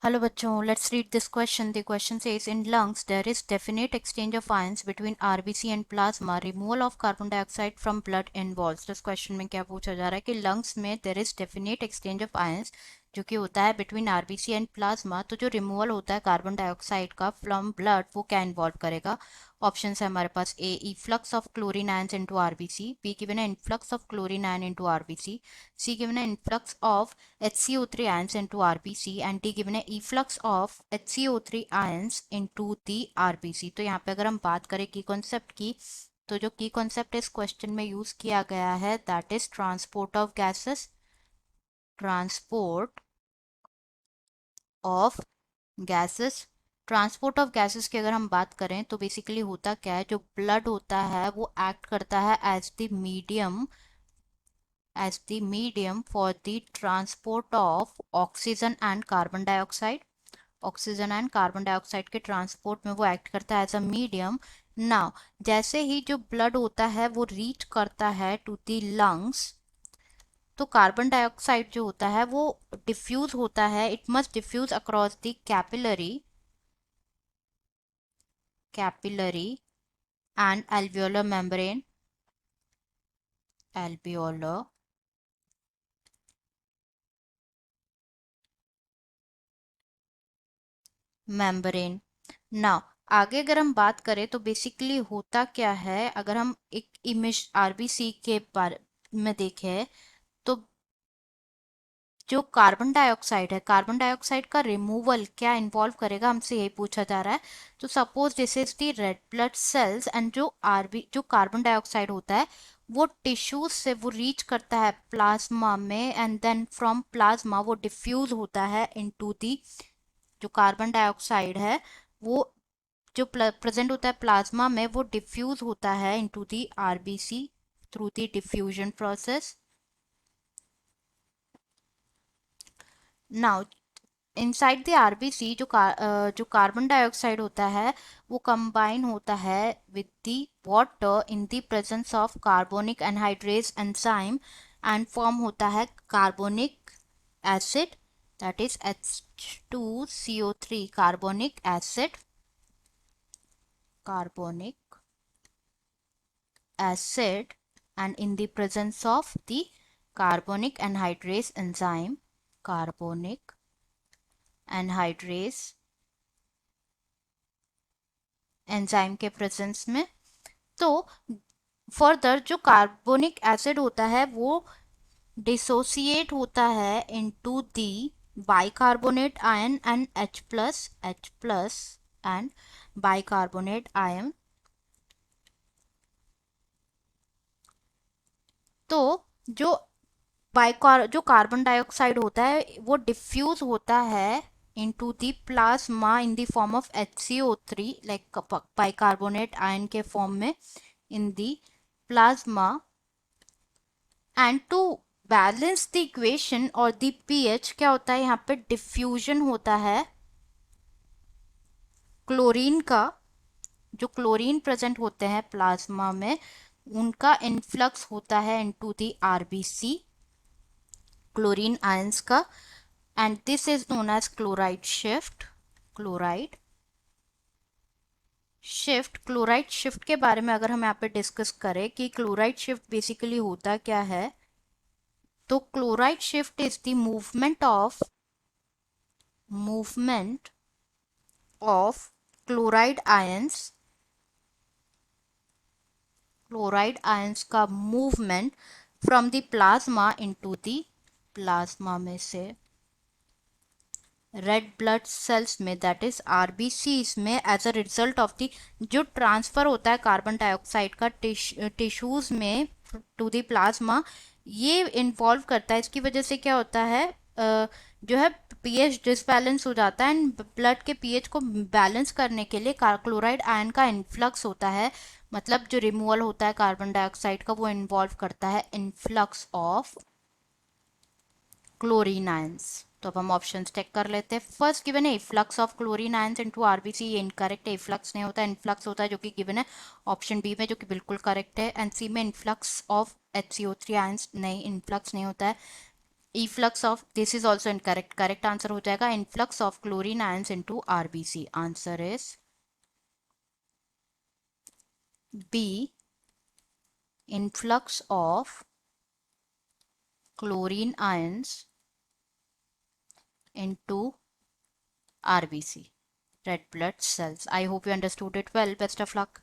Hello bachcho, let's read this question. The question says in lungs there is definite exchange of ions between RBC and plasma. Removal of carbon dioxide from blood involves. तो इस question में क्या पूछा जा रहा है कि lungs में there is definite exchange of ions जो कि होता है बिटवीन आरबीसी एंड प्लाज्मा। तो जो रिमूवल होता है कार्बन डाइऑक्साइड का फ्रॉम ब्लड वो क्या इन्वॉल्व करेगा। ऑप्शन है हमारे पास A efflux of chlorine ions into RBC, B given है influx of chlorine ion into RBC, C given है influx of HCO3 ions into RBC and D given है efflux of HCO3 ions into the RBC। तो यहाँ पे अगर हम बात करें की कॉन्सेप्ट की, तो जो की कॉन्सेप्ट इस क्वेश्चन में यूज किया गया है that is transport of gases, transport of gases. Transport of gases की अगर हम बात करें तो बेसिकली होता क्या है, जो ब्लड होता है वो एक्ट करता है as the medium for the transport of oxygen and carbon dioxide। Oxygen and carbon dioxide के ट्रांसपोर्ट में वो एक्ट करता है एज अ मीडियम। नाउ जैसे ही जो ब्लड होता है वो रीच करता है टू द लंग्स, तो कार्बन डाइऑक्साइड जो होता है वो डिफ्यूज होता है, it must diffuse across the capillary and alveolar membrane. Now आगे अगर हम बात करें तो बेसिकली होता क्या है, अगर हम एक इमेज आरबीसी के बारे में देखें तो जो कार्बन डाइऑक्साइड है, कार्बन डाइऑक्साइड का रिमूवल क्या इन्वॉल्व करेगा, हमसे यही पूछा जा रहा है। तो suppose this is the red blood sales and जो कार्बन डाइऑक्साइड होता है वो टिश्यूज से वो रीच करता है प्लाज्मा में एंड देन फ्रॉम प्लाज्मा वो डिफ्यूज होता है इनटू दी, जो कार्बन डाइऑक्साइड है वो जो प्रेजेंट होता है प्लाज्मा में वो डिफ्यूज होता है into the RBC through the diffusion process. Now inside the RBC जो कार्बन डाइऑक्साइड होता है वो कंबाइन होता है with the water in the presence of carbonic anhydrase enzyme and form होता है carbonic acid, that is H2CO3 carbonic acid, carbonic acid and in the presence of the carbonic anhydrase enzyme, carbonic anhydrase enzyme के presence में। तो further जो carbonic acid होता है वो dissociate होता है into the bicarbonate ion and H+ and bicarbonate ion. तो जो जो कार्बन डाइऑक्साइड होता है वो डिफ्यूज होता है into the plasma in the form of HCO3 like bicarbonate ion के फॉर्म में in the plasma and to balance the equation और द पीएच क्या होता है, यहाँ पे डिफ्यूजन होता है क्लोरीन का। जो क्लोरीन प्रेजेंट होते हैं प्लाज्मा में उनका इन्फ्लक्स होता है into the RBC, chlorine ions का, and this is known as chloride shift। chloride chloride shift के बारे में अगर हम यहाँ पे डिस्कस करें कि क्लोराइड शिफ्ट बेसिकली होता क्या है, तो chloride shift is the movement of chloride ions chloride ions का movement from the plasma into the plasma में से रेड ब्लड सेल्स में, दैट इज आरबीसी में, as a result of the जो ट्रांसफर होता है कार्बन डाइऑक्साइड का tissues में टू द प्लाज्मा, ये इन्वॉल्व करता है। इसकी वजह से क्या होता है, जो है पीएच डिसबैलेंस हो जाता है एंड ब्लड के पीएच को बैलेंस करने के लिए क्लोराइड आयन का इन्फ्लक्स होता है। मतलब जो रिमूवल होता है कार्बन डाइऑक्साइड का वो इन्वॉल्व करता है इन्फ्लक्स ऑफ क्लोरीन आयंस। तो अब हम ऑप्शन चेक कर लेते हैं। फर्स्ट गिवन है efflux of chlorine ions into RBC, ये इनकरेक्ट है, इफ्लक्स नहीं होता, इन्फ्लक्स होता है जो कि गिवन है ऑप्शन बी में, जो कि बिल्कुल करेक्ट है। एंड सी में इन्फ्लक्स ऑफ HCO3 आयंस, नहीं इन्फ्लक्स नहीं होता है। Efflux of, this is also incorrect. Correct answer हो जाएगा influx of chlorine ions into RBC. Answer is B. Influx of chlorine ions into RBC, red blood cells. I hope you understood it well. Best of luck.